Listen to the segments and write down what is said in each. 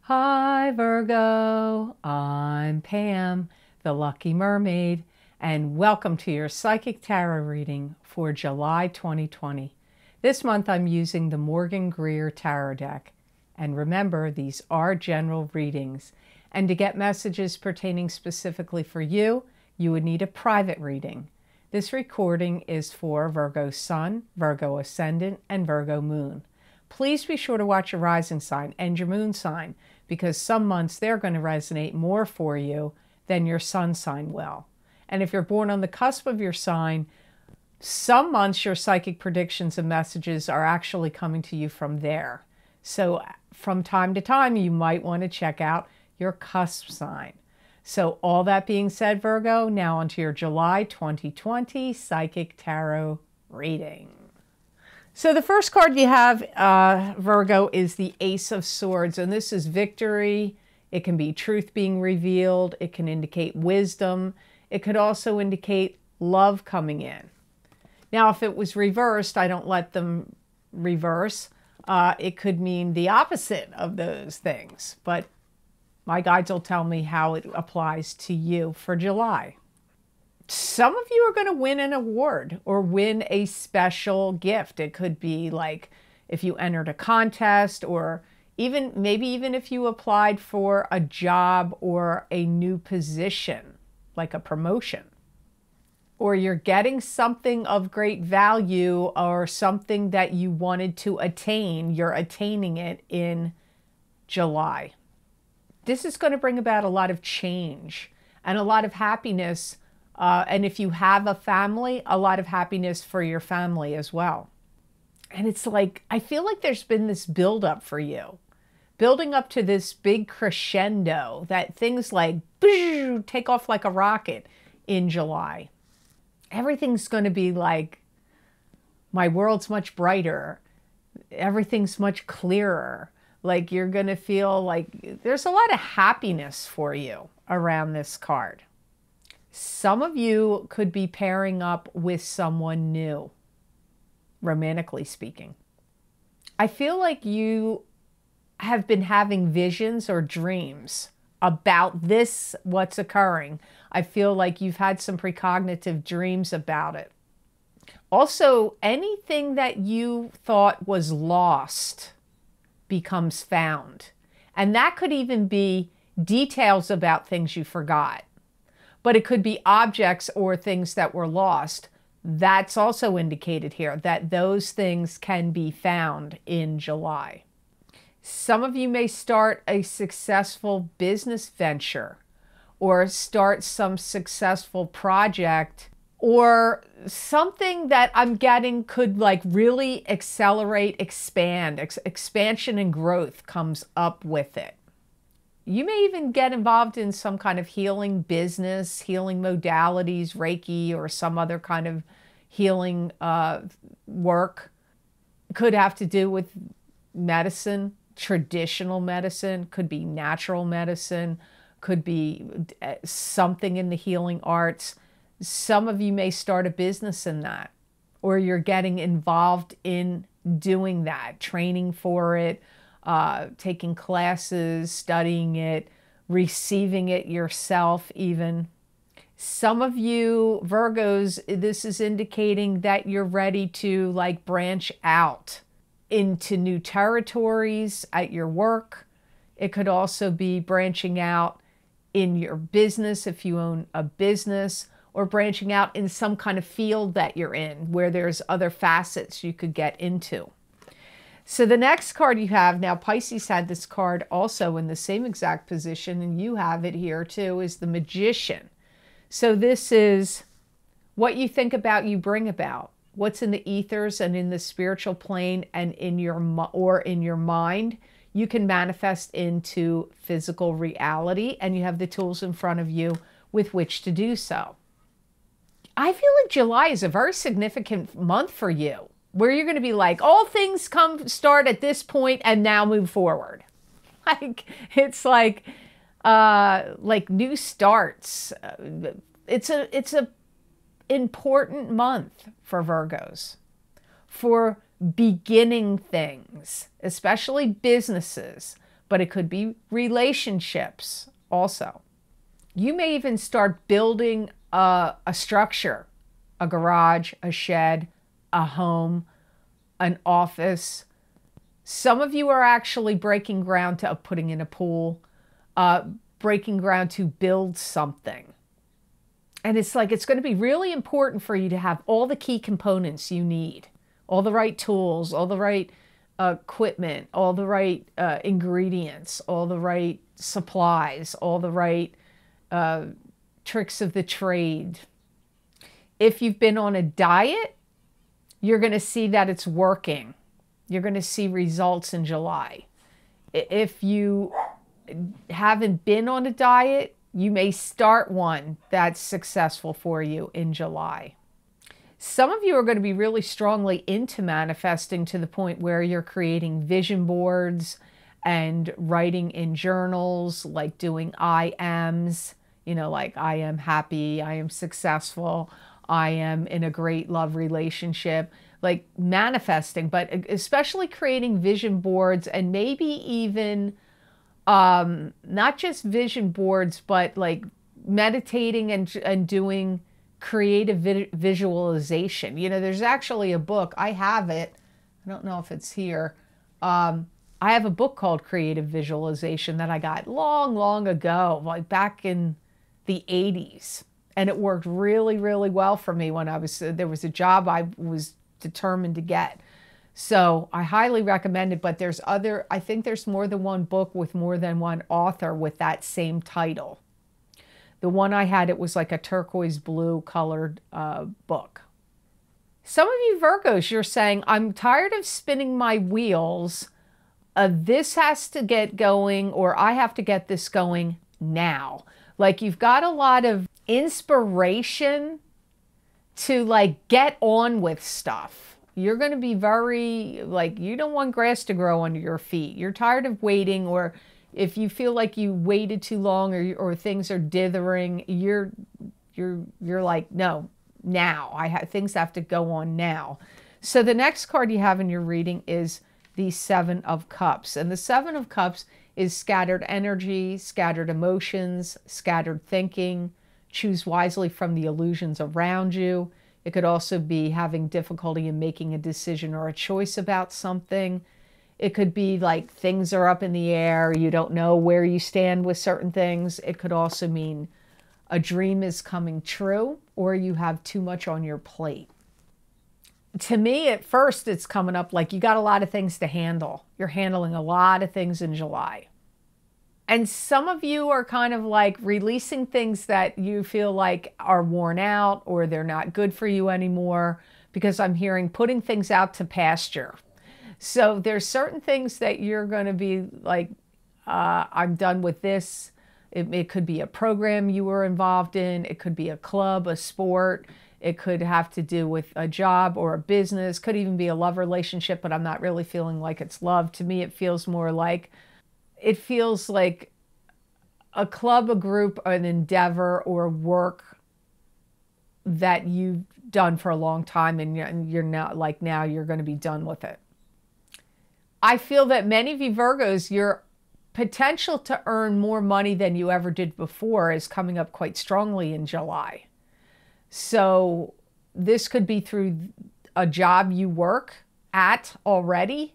Hi Virgo, I'm Pam, the Lucky Mermaid, and welcome to your Psychic Tarot reading for July 2020. This month I'm using the Morgan Greer Tarot deck. And remember, these are general readings. And to get messages pertaining specifically for you, you would need a private reading. This recording is for Virgo Sun, Virgo Ascendant, and Virgo Moon. Please be sure to watch your rising sign and your moon sign, because some months they're going to resonate more for you than your sun sign will. And if you're born on the cusp of your sign, some months your psychic predictions and messages are actually coming to you from there. So from time to time, you might want to check out your cusp sign. So all that being said, Virgo, now onto your July 2020 Psychic Tarot reading. So the first card you have, Virgo, is the Ace of Swords, and this is victory. It can be truth being revealed. It can indicate wisdom. It could also indicate love coming in. Now, if it was reversed, I don't let them reverse. It could mean the opposite of those things, but my guides will tell me how it applies to you for July. Some of you are going to win an award or win a special gift. It could be like if you entered a contest, or maybe even if you applied for a job or a new position, like a promotion. Or you're getting something of great value or something that you wanted to attain. You're attaining it in July. This is going to bring about a lot of change and a lot of happiness. And if you have a family, a lot of happiness for your family as well. And it's like, I feel like there's been this buildup for you, building up to this big crescendo that things like take off like a rocket in July. Everything's going to be like, my world's much brighter. Everything's much clearer. Like you're going to feel like there's a lot of happiness for you around this card. Some of you could be pairing up with someone new, romantically speaking. I feel like you have been having visions or dreams about this, what's occurring. I feel like you've had some precognitive dreams about it. Also, anything that you thought was lost becomes found. And that could even be details about things you forgot. But it could be objects or things that were lost. That's also indicated here, that those things can be found in July. Some of you may start a successful business venture or start some successful project, or something that I'm getting could like really accelerate, expansion and growth comes up with it. You may even get involved in some kind of healing business, healing modalities, Reiki, or some other kind of healing work. Could have to do with medicine, traditional medicine, could be natural medicine, could be something in the healing arts. Some of you may start a business in that, or you're getting involved in doing that, training for it, taking classes, studying it, receiving it yourself even. Some of you Virgos, this is indicating that you're ready to like branch out into new territories at your work. It could also be branching out in your business if you own a business, or branching out in some kind of field that you're in where there's other facets you could get into. So the next card you have, now Pisces had this card also in the same exact position, and you have it here too, is the Magician. So this is what you think about, you bring about. What's in the ethers and in the spiritual plane and in your mind, you can manifest into physical reality, and you have the tools in front of you with which to do so. I feel like July is a very significant month for you, where you're going to be like, all things start at this point and now move forward. Like, it's like new starts. It's a important month for Virgos, for beginning things, especially businesses, but it could be relationships also. You may even start building a structure, a garage, a shed, a home, an office. Some of you are actually breaking ground to putting in a pool, breaking ground to build something. And it's like, it's going to be really important for you to have all the key components you need, all the right tools, all the right equipment, all the right ingredients, all the right supplies, all the right tricks of the trade. If you've been on a diet, you're going to see that it's working. You're going to see results in July. If you haven't been on a diet, you may start one that's successful for you in July. Some of you are going to be really strongly into manifesting to the point where you're creating vision boards and writing in journals, like doing I ams, you know, like I am happy, I am successful, I am in a great love relationship, like manifesting, but especially creating vision boards, and maybe even not just vision boards, but like meditating and doing creative visualization. You know, there's actually a book, I have it, I don't know if it's here. I have a book called Creative Visualization that I got long ago, like back in the 80s. And it worked really, really well for me when there was a job I was determined to get. So I highly recommend it, but I think there's more than one book with more than one author with that same title. The one I had, it was like a turquoise blue colored book. Some of you Virgos, you're saying, I'm tired of spinning my wheels. This has to get going, or I have to get this going now. Like you've got a lot of inspiration to like get on with stuff. You're going to be very, like, you don't want grass to grow under your feet. You're tired of waiting, or if you feel like you waited too long, or things are dithering, you're like, no, now. Things have to go on now. So the next card you have in your reading is the Seven of Cups. And the Seven of Cups is scattered energy, scattered emotions, scattered thinking. Choose wisely from the illusions around you. It could also be having difficulty in making a decision or a choice about something. It could be like things are up in the air. You don't know where you stand with certain things. It could also mean a dream is coming true, or you have too much on your plate. To me, at first, it's coming up like you got a lot of things to handle. You're handling a lot of things in July. And some of you are kind of like releasing things that you feel like are worn out, or they're not good for you anymore, because I'm hearing putting things out to pasture. So there's certain things that you're going to be like, I'm done with this. It could be a program you were involved in. It could be a club, a sport. It could have to do with a job or a business. Could even be a love relationship, but I'm not really feeling like it's love. To me, it feels like a club, a group, an endeavor, or work that you've done for a long time, and you're not like, now you're going to be done with it. I feel that many of you Virgos, your potential to earn more money than you ever did before is coming up quite strongly in July. So this could be through a job you work at already.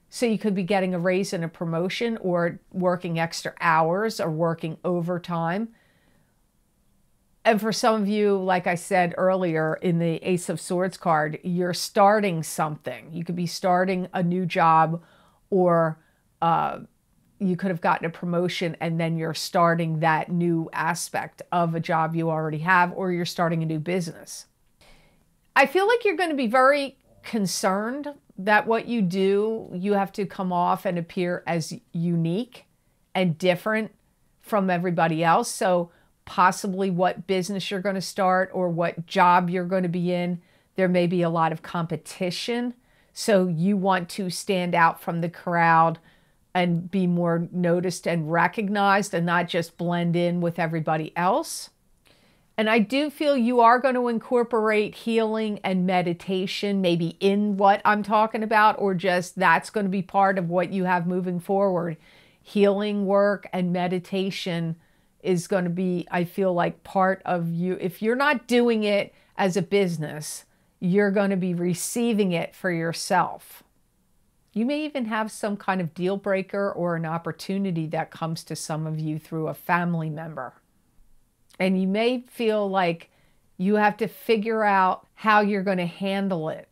So you could be getting a raise and a promotion, or working extra hours, or working overtime. And for some of you, like I said earlier in the Ace of Swords card, you're starting something. You could be starting a new job, or you could have gotten a promotion and then you're starting that new aspect of a job you already have, or you're starting a new business. I feel like you're going to be very concerned that what you do, you have to come off and appear as unique and different from everybody else. So possibly what business you're going to start or what job you're going to be in, there may be a lot of competition. So you want to stand out from the crowd and be more noticed and recognized, and not just blend in with everybody else. And I do feel you are going to incorporate healing and meditation, maybe in what I'm talking about, or just that's going to be part of what you have moving forward healing work and meditation is going to be, I feel like, part of you. If you're not doing it as a business, you're going to be receiving it for yourself. You may even have some kind of deal breaker or an opportunity that comes to some of you through a family member. And you may feel like you have to figure out how you're going to handle it.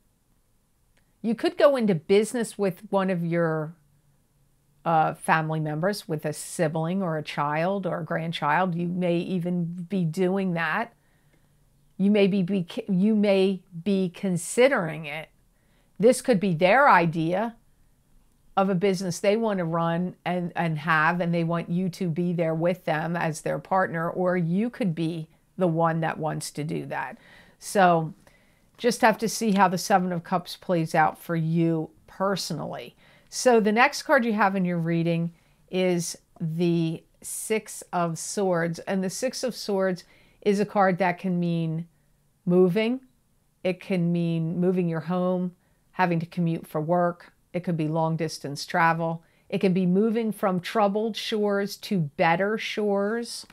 You could go into business with one of your family members, with a sibling or a child or a grandchild. You may even be doing that. You may be considering it. This could be their idea of a business they want to run and have, and they want you to be there with them as their partner, or you could be the one that wants to do that. So just have to see how the Seven of Cups plays out for you personally. So the next card you have in your reading is the Six of Swords. And the Six of Swords is a card that can mean moving. It can mean moving your home, having to commute for work. It could be long distance travel. It can be moving from troubled shores to better shores.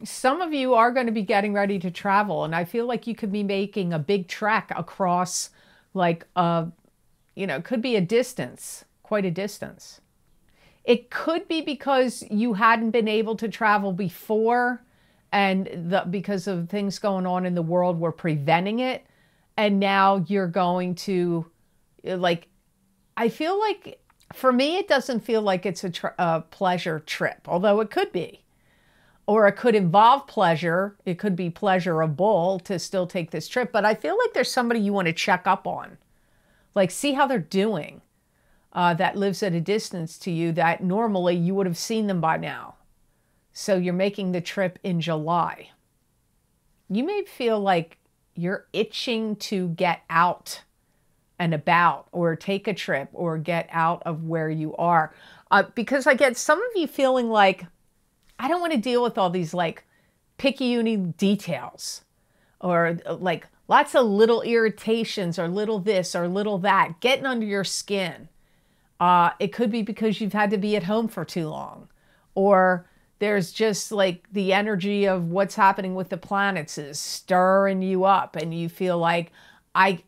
Some of you are going to be getting ready to travel, and I feel like you could be making a big trek across, like, it could be a distance, quite a distance. It could be because you hadn't been able to travel before, and because of things going on in the world were preventing it, and now you're going to, like, I feel like, for me, it doesn't feel like it's a pleasure trip, although it could be. Or it could involve pleasure. It could be pleasurable to still take this trip. But I feel like there's somebody you want to check up on. Like, see how they're doing. That lives at a distance to you that normally you would have seen them by now. So you're making the trip in July. You may feel like you're itching to get out and about, or take a trip, or get out of where you are. Because I get some of you feeling like, I don't want to deal with all these, like, picky-uni details, or like lots of little irritations, or little this or little that, getting under your skin. It could be because you've had to be at home for too long, or there's just like the energy of what's happening with the planets is stirring you up, and you feel like, I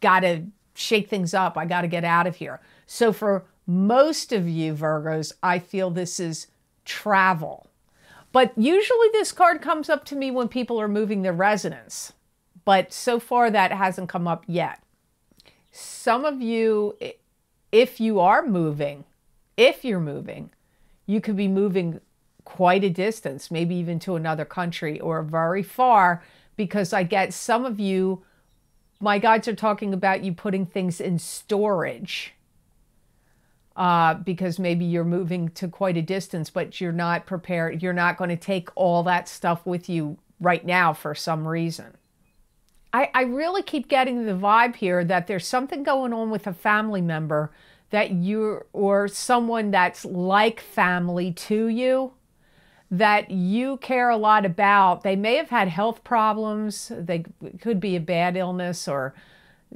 gotta shake things up. I gotta get out of here. So for most of you Virgos, I feel this is travel. But usually this card comes up to me when people are moving their residence. But so far that hasn't come up yet. Some of you, if you're moving, you could be moving quite a distance, maybe even to another country or very far, because I get some of you, my guides are talking about you putting things in storage. Because maybe you're moving to quite a distance, but you're not prepared. You're not going to take all that stuff with you right now for some reason. I really keep getting the vibe here that there's something going on with a family member that or someone that's like family to you, that you care a lot about. They may have had health problems. It could be a bad illness, or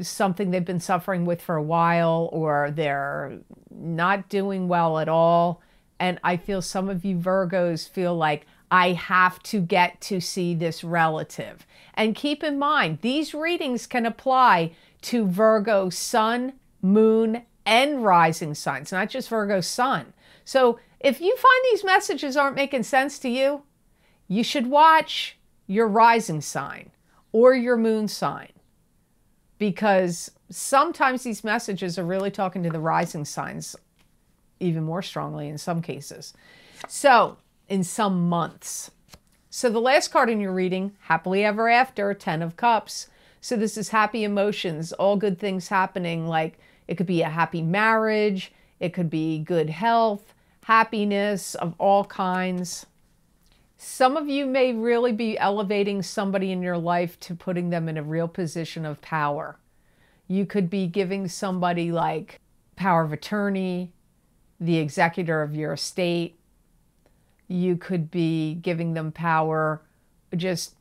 something they've been suffering with for a while, or they're not doing well at all. And I feel some of you Virgos feel like, I have to get to see this relative. And keep in mind, these readings can apply to Virgo sun, moon, and rising signs, not just Virgo sun. So if you find these messages aren't making sense to you, you should watch your rising sign or your moon sign, because sometimes these messages are really talking to the rising signs even more strongly in some cases. So in some months. So the last card in your reading, happily ever after, 10 of Cups. So this is happy emotions, all good things happening. Like, it could be a happy marriage. It could be good health, happiness of all kinds. Some of you may really be elevating somebody in your life to putting them in a real position of power. You could be giving somebody like power of attorney, the executor of your estate. You could be giving them power, just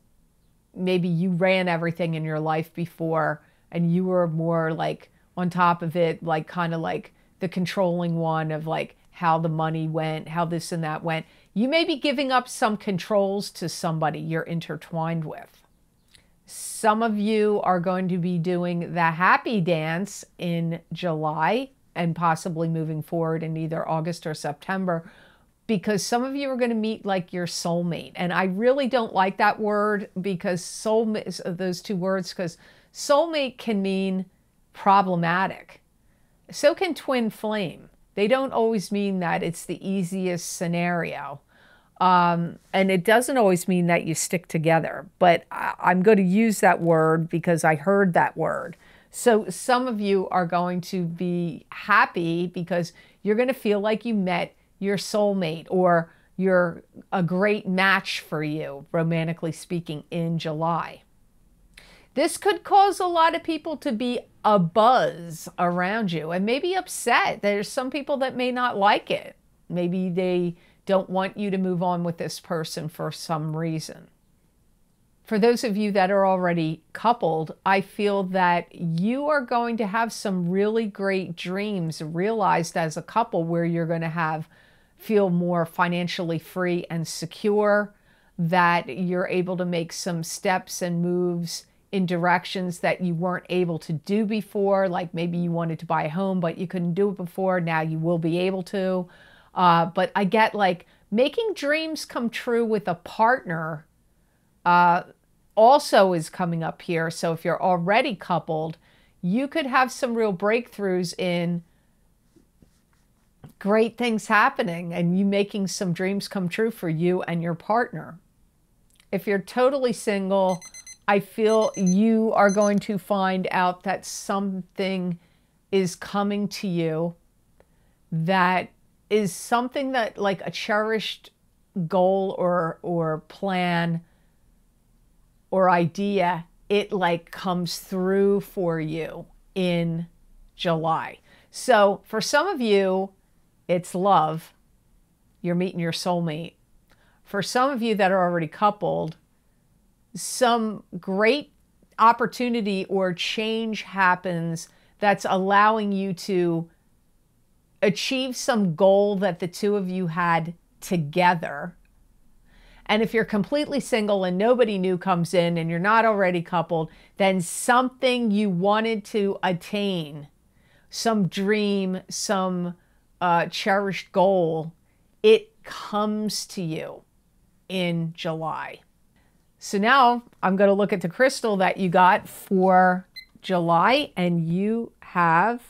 maybe you ran everything in your life before and you were more like on top of it, like kind of like the controlling one of like how the money went, how this and that went. You may be giving up some controls to somebody you're intertwined with. Some of you are going to be doing the happy dance in July and possibly moving forward in either August or September, because some of you are going to meet like your soulmate. And I really don't like that word, because soulmate, those two words, because soulmate can mean problematic. So can twin flame. They don't always mean that it's the easiest scenario. And it doesn't always mean that you stick together, but I'm going to use that word because I heard that word. So some of you are going to be happy because you're going to feel like you met your soulmate, or you're a great match for you, romantically speaking, in July. This could cause a lot of people to be a buzz around you and maybe upset. There's some people that may not like it. Maybe they don't want you to move on with this person for some reason. For those of you that are already coupled, I feel that you are going to have some really great dreams realized as a couple, where you're going to feel more financially free and secure, that you're able to make some steps and moves in directions that you weren't able to do before. Like maybe you wanted to buy a home, but you couldn't do it before. Now you will be able to. But I get like making dreams come true with a partner also is coming up here. So if you're already coupled, you could have some real breakthroughs in great things happening and you making some dreams come true for you and your partner. If you're totally single, I feel you are going to find out that something is coming to you that is something that, like a cherished goal or plan or idea, it like comes through for you in July. So for some of you, it's love. You're meeting your soulmate. For some of you that are already coupled, some great opportunity or change happens that's allowing you to achieve some goal that the two of you had together. And if you're completely single and nobody new comes in and you're not already coupled, then something you wanted to attain, some dream, some cherished goal, it comes to you in July. So now I'm going to look at the crystal that you got for July, and you have,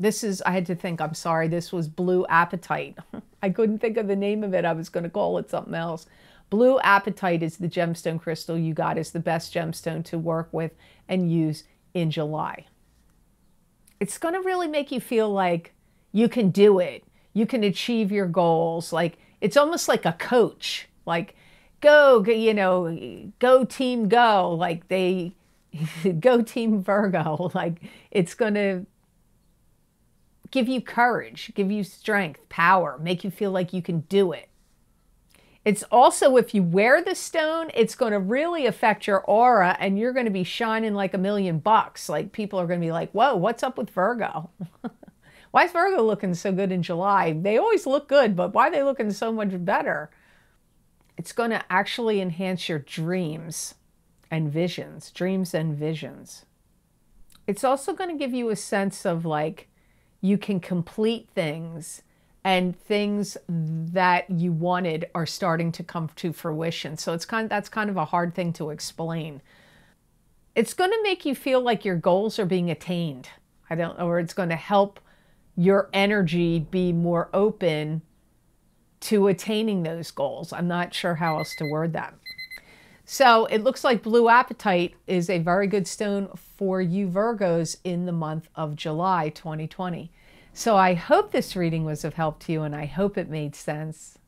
I had to think, I'm sorry, this was blue apatite. I couldn't think of the name of it. I was going to call it something else. Blue apatite is the gemstone crystal you got. Is the best gemstone to work with and use in July. It's going to really make you feel like you can do it. You can achieve your goals. Like it's almost like a coach. Like go, go team go. Like go team Virgo. Like it's going to give you courage, give you strength, power, make you feel like you can do it. It's also, if you wear the stone, it's going to really affect your aura and you're going to be shining like $1,000,000. Like people are going to be like, whoa, what's up with Virgo? Why is Virgo looking so good in July? They always look good, but why are they looking so much better? It's going to actually enhance your dreams and visions, It's also going to give you a sense of like, you can complete things and things that you wanted are starting to come to fruition. So that's kind of a hard thing to explain. It's going to make you feel like your goals are being attained. Or it's going to help your energy be more open to attaining those goals. I'm not sure how else to word that. So it looks like blue apatite is a very good stone for you Virgos in the month of July 2020. So I hope this reading was of help to you and I hope it made sense.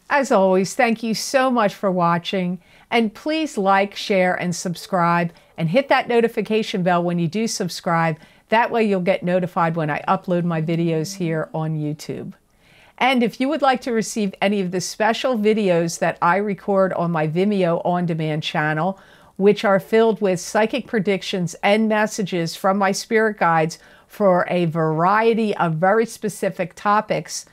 As always, thank you so much for watching, and please like, share, and subscribe, and hit that notification bell when you do subscribe. That way you'll get notified when I upload my videos here on YouTube. And if you would like to receive any of the special videos that I record on my Vimeo on-demand channel, which are filled with psychic predictions and messages from my spirit guides for a variety of very specific topics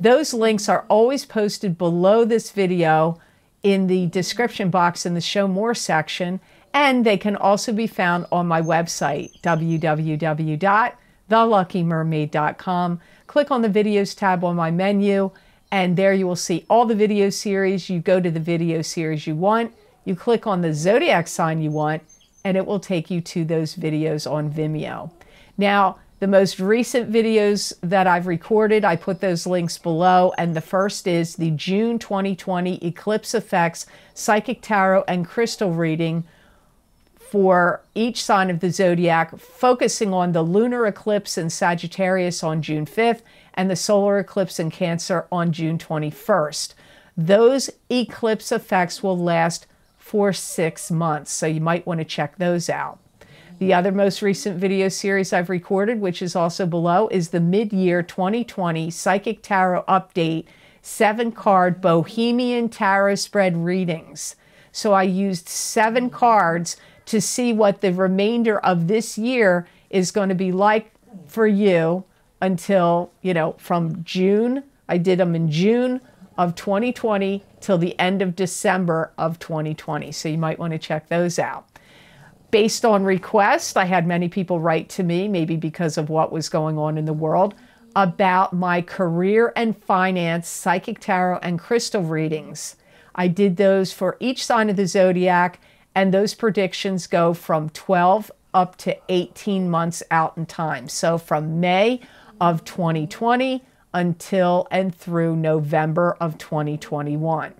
Those links are always posted below this video in the description box in the Show More section, and they can also be found on my website, www.theluckymermaid.com. Click on the Videos tab on my menu, and there you will see all the video series. You go to the video series you want, you click on the zodiac sign you want, and it will take you to those videos on Vimeo. Now, the most recent videos that I've recorded, I put those links below, and the first is the June 2020 Eclipse Effects Psychic Tarot and Crystal Reading for each sign of the zodiac, focusing on the lunar eclipse in Sagittarius on June 5th and the solar eclipse in Cancer on June 21st. Those eclipse effects will last for 6 months, so you might want to check those out. The other most recent video series I've recorded, which is also below, is the Mid-Year 2020 Psychic Tarot Update 7-card Bohemian Tarot Spread Readings. So I used 7 cards to see what the remainder of this year is going to be like for you until, from June. I did them in June of 2020 till the end of December of 2020. So you might want to check those out. Based on request, I had many people write to me, maybe because of what was going on in the world, about my career and finance psychic tarot and crystal readings. I did those for each sign of the zodiac, and those predictions go from 12 up to 18 months out in time. So from May of 2020 until and through November of 2021.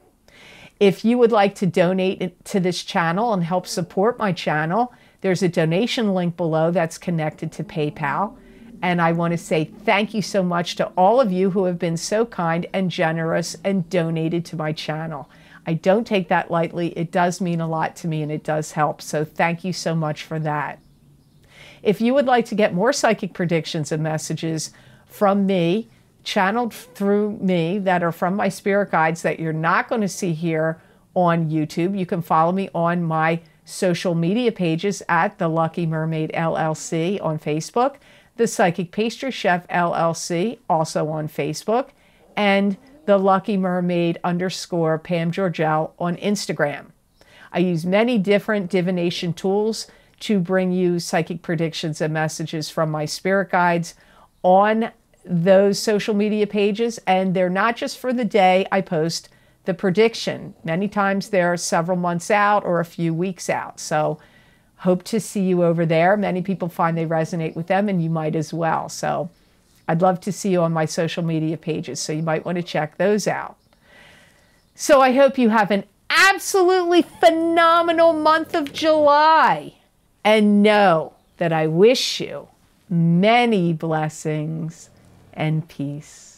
If you would like to donate to this channel and help support my channel, there's a donation link below that's connected to PayPal. And I want to say thank you so much to all of you who have been so kind and generous and donated to my channel. I don't take that lightly. It does mean a lot to me, and it does help. So thank you so much for that. If you would like to get more psychic predictions and messages from me, channeled through me, that are from my spirit guides that you're not going to see here on YouTube, you can follow me on my social media pages at The Lucky Mermaid LLC on Facebook, The Psychic Pastry Chef LLC also on Facebook, and The Lucky Mermaid _ Pam Georgel on Instagram. I use many different divination tools to bring you psychic predictions and messages from my spirit guides on those social media pages, and they're not just for the day I post the prediction. Many times they're several months out or a few weeks out. So hope to see you over there. Many people find they resonate with them, and you might as well. So I'd love to see you on my social media pages, so you might want to check those out. So I hope you have an absolutely phenomenal month of July, and know that I wish you many blessings and peace.